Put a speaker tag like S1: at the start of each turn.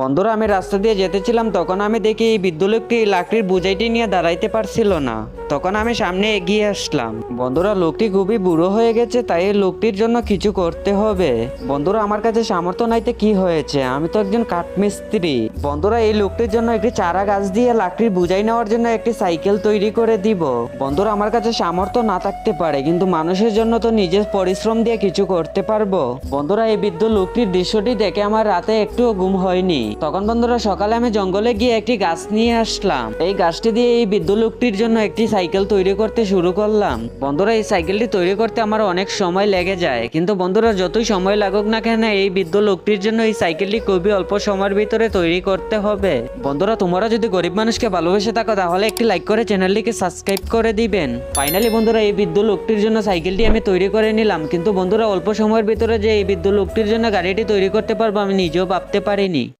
S1: বন্ধুরা আমি রাস্তা দিয়ে যেতেছিলাম, তখন আমি দেখি এই বৃদ্ধ লোকটি লাকড়ির বোঝাইটি নিয়ে দাঁড়াইতে পারছিল না। তখন আমি সামনে এগিয়ে আসলাম। বন্ধুরা লোকটি খুবই বুড়ো হয়ে গেছে, তাই এই লোকটির জন্য কিছু করতে হবে। বন্ধুরা আমার কাছে সামর্থ্য নাইতে কি হয়েছে, আমি তো একজন কাঠমিস্ত্রি। বন্ধুরা এই লোকটির জন্য একটি চারা গাছ দিয়ে লাকড়ির বোঝাই নেওয়ার জন্য একটি সাইকেল তৈরি করে দিব। বন্ধুরা আমার কাছে সামর্থ্য না থাকতে পারে, কিন্তু মানুষের জন্য তো নিজের পরিশ্রম দিয়ে কিছু করতে পারবো। বন্ধুরা এই বৃদ্ধ লোকটির দৃশ্যটি দেখে আমার রাতে একটুও ঘুম হয়নি। তখন বন্ধুরা সকালে আমি জঙ্গলে গিয়ে একটি গাছ নিয়ে আসলাম। এই গাছটি দিয়ে এই বৃদ্ধ লোকটির জন্য একটি সাইকেল তৈরি করতে শুরু করলাম। বন্ধুরা এই সাইকেলটি তৈরি করতে আমার অনেক সময় লেগে যায়, কিন্তু বন্ধুরা যতই সময় লাগুক না কেন এই বৃদ্ধ লোকটির জন্য এই সাইকেলটি খুবই অল্প সময়ের ভিতরে তৈরি করতে হবে। বন্ধুরা তোমরা যদি গরিব মানুষকে ভালোবেসে থাকো তাহলে একটি লাইক করে চ্যানেলটিকে সাবস্ক্রাইব করে দিবেন। ফাইনালি বন্ধুরা এই বৃদ্ধ লোকটির জন্য সাইকেলটি আমি তৈরি করে নিলাম, কিন্তু বন্ধুরা অল্প সময়ের ভিতরে যে এই বৃদ্ধ লোকটির জন্য গাড়িটি তৈরি করতে পারবো আমি নিজেও ভাবতে পারিনি।